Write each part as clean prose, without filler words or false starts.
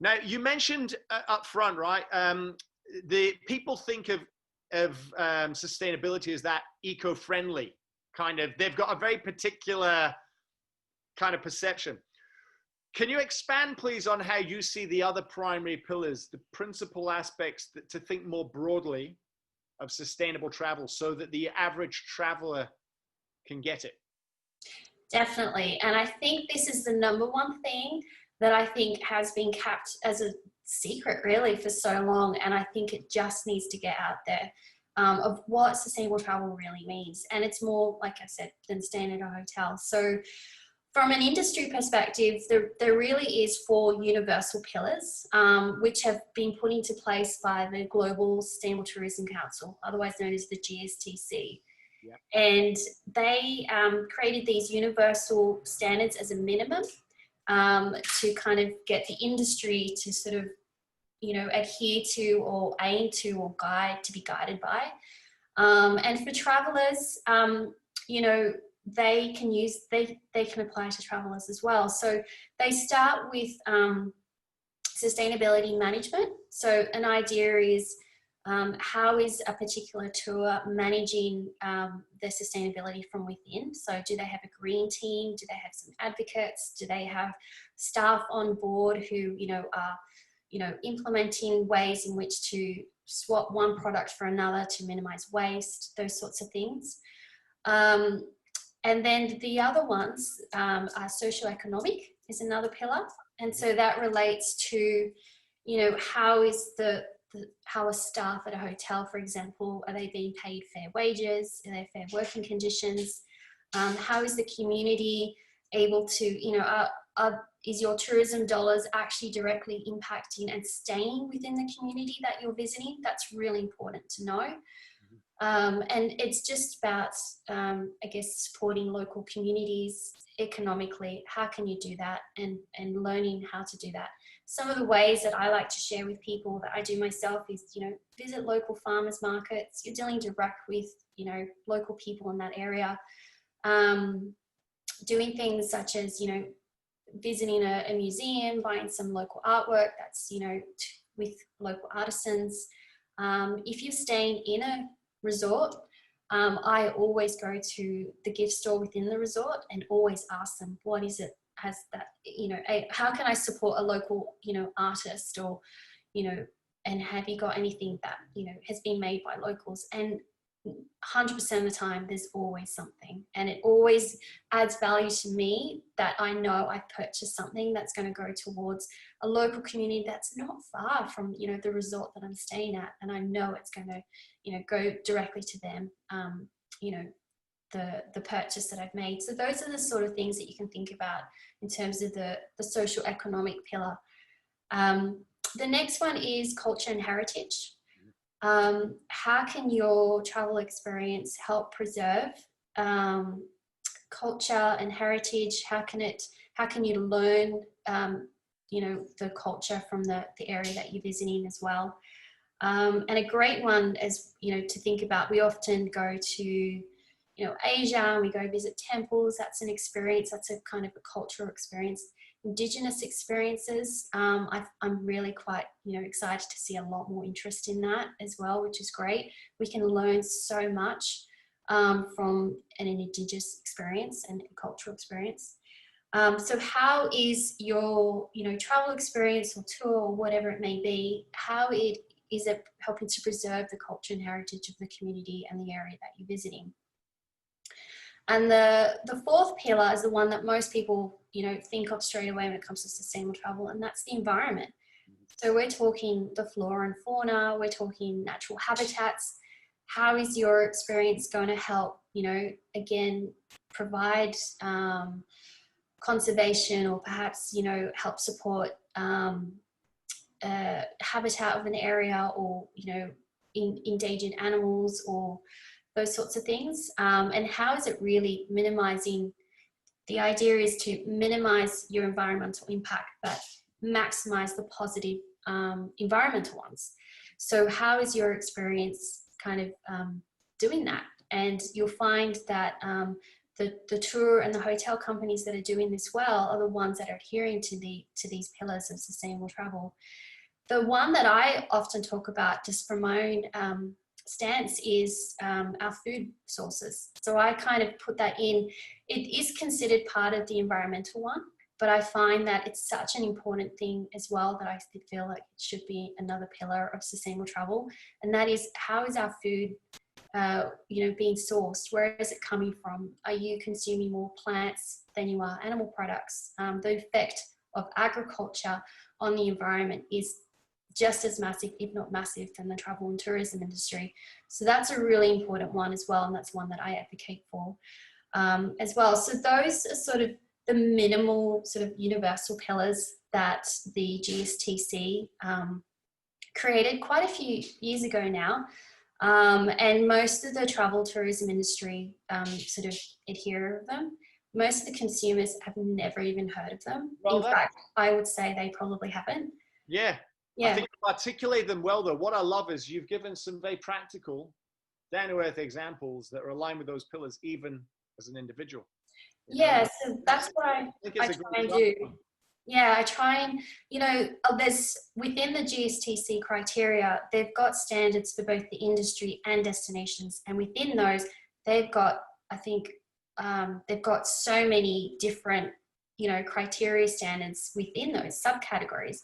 Now, you mentioned up front, right? The people think of sustainability as that eco-friendly kind of. They've got a very particular kind of perception. Can you expand, please, on how you see the other primary pillars, the principal aspects to think more broadly of sustainable travel, so that the average traveler can get it? Definitely. And I think this is the number one thing that I think has been kept as a secret really for so long. And I think it just needs to get out there of what sustainable travel really means. And it's more, like I said, than staying at a hotel. So from an industry perspective, there really is 4 universal pillars, which have been put into place by the Global Sustainable Tourism Council, otherwise known as the GSTC. Yeah. And they created these universal standards as a minimum to kind of get the industry to sort of, you know, adhere to or aim to or be guided by. And for travelers, you know, they can apply to travelers as well. So they start with sustainability management. So an idea is how is a particular tour managing their sustainability from within? So do they have a green team? Do they have some advocates? Do they have staff on board who, you know, are, you know, implementing ways in which to swap one product for another to minimize waste, those sorts of things. And then the other ones are socioeconomic is another pillar. And so that relates to, you know, how is how are staff at a hotel, for example, are they being paid fair wages? Are they fair working conditions? How is the community able to, you know, is your tourism dollars actually directly impacting and staying within the community that you're visiting? That's really important to know. And it's just about, I guess, supporting local communities economically. How can you do that, and learning how to do that? Some of the ways that I like to share with people that I do myself is, you know, visit local farmers markets. You're dealing direct with, you know, local people in that area. Doing things such as, you know, visiting a museum, buying some local artwork that's, you know, with local artisans. If you're staying in a resort, I always go to the gift store within the resort and always ask them, what is it has that, you know, how can I support a local, you know, artist, or, you know, and have you got anything that, you know, has been made by locals? And 100% of the time there's always something, and it always adds value to me that I know I've purchased something that's going to go towards a local community that's not far from, you know, the resort that I'm staying at, and I know it's going to, you know, go directly to them, you know, the purchase that I've made. So those are the sort of things that you can think about in terms of the social economic pillar. The next one is culture and heritage. How can your travel experience help preserve culture and heritage? How can you learn, you know, the culture from the area that you're visiting as well? And a great one, as you know, to think about, we often go to, you know, Asia, and we go visit temples. That's an experience. That's a kind of a cultural experience. Indigenous experiences, I'm really quite, you know, excited to see a lot more interest in that as well, which is great. We can learn so much from an Indigenous experience and cultural experience. So how is your, you know, travel experience or tour or whatever it may be, how is it helping to preserve the culture and heritage of the community and the area that you're visiting? And the fourth pillar is the one that most people, you know, think of straight away when it comes to sustainable travel, and that's the environment. So we're talking the flora and fauna, we're talking natural habitats. How is your experience going to help, you know, again, provide conservation, or perhaps, you know, help support habitat of an area, or, you know, endangered animals, or those sorts of things, and how is it really minimizing? The idea is to minimize your environmental impact, but maximize the positive environmental ones. So how is your experience kind of doing that? And you'll find that the tour and the hotel companies that are doing this well are the ones that are adhering to these pillars of sustainable travel. The one that I often talk about, just from my own stance, is our food sources. So I kind of put that in. It is considered part of the environmental one, but I find that it's such an important thing as well that I feel like it should be another pillar of sustainable travel. And that is, how is our food being sourced? Where is it coming from? Are you consuming more plants than you are animal products? The effect of agriculture on the environment is just as massive, if not massive, than the travel and tourism industry. So that's a really important one as well, and that's one that I advocate for as well. So those are sort of the minimal, sort of universal pillars that the GSTC created quite a few years ago now. And most of the travel tourism industry sort of adhere to them. Most of the consumers have never even heard of them. Well, in fact, I would say they probably haven't. Yeah. I think you articulate them well, though. What I love is you've given some very practical, down-to-earth examples that are aligned with those pillars, even as an individual. Yeah, so that's what I try and do. Yeah, I try and, there's, within the GSTC criteria, they've got standards for both the industry and destinations. And within those, they've got, I think, they've got so many different, criteria standards within those subcategories.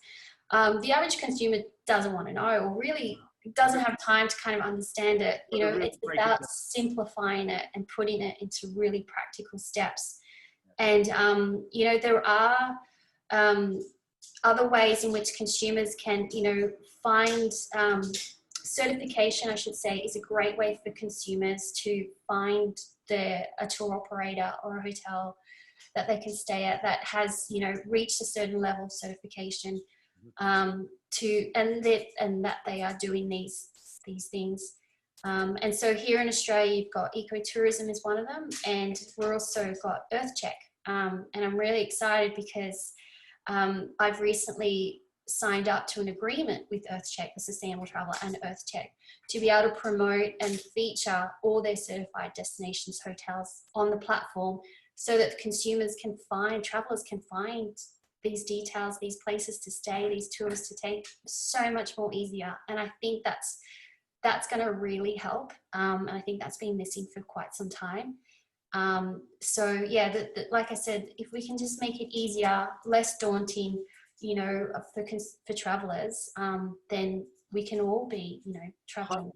The average consumer doesn't want to know, or really doesn't have time to kind of understand it. It's about simplifying it and putting it into really practical steps. And, there are other ways in which consumers can, find certification, I should say, is a great way for consumers to find a tour operator or a hotel that they can stay at that has, reached a certain level of certification, and that they are doing these things. And so here in Australia, you've got ecotourism is one of them, and we're also got EarthCheck. And I'm really excited because I've recently signed up to an agreement with EarthCheck, the Sustainable Traveller, and EarthCheck to be able to promote and feature all their certified destinations, hotels on the platform, so that consumers can find, travellers can find these details, these places to stay, these tours to take so much more easier. And I think that's going to really help. And I think that's been missing for quite some time. So yeah, like I said, if we can just make it easier, less daunting, for travellers, then we can all be, travelling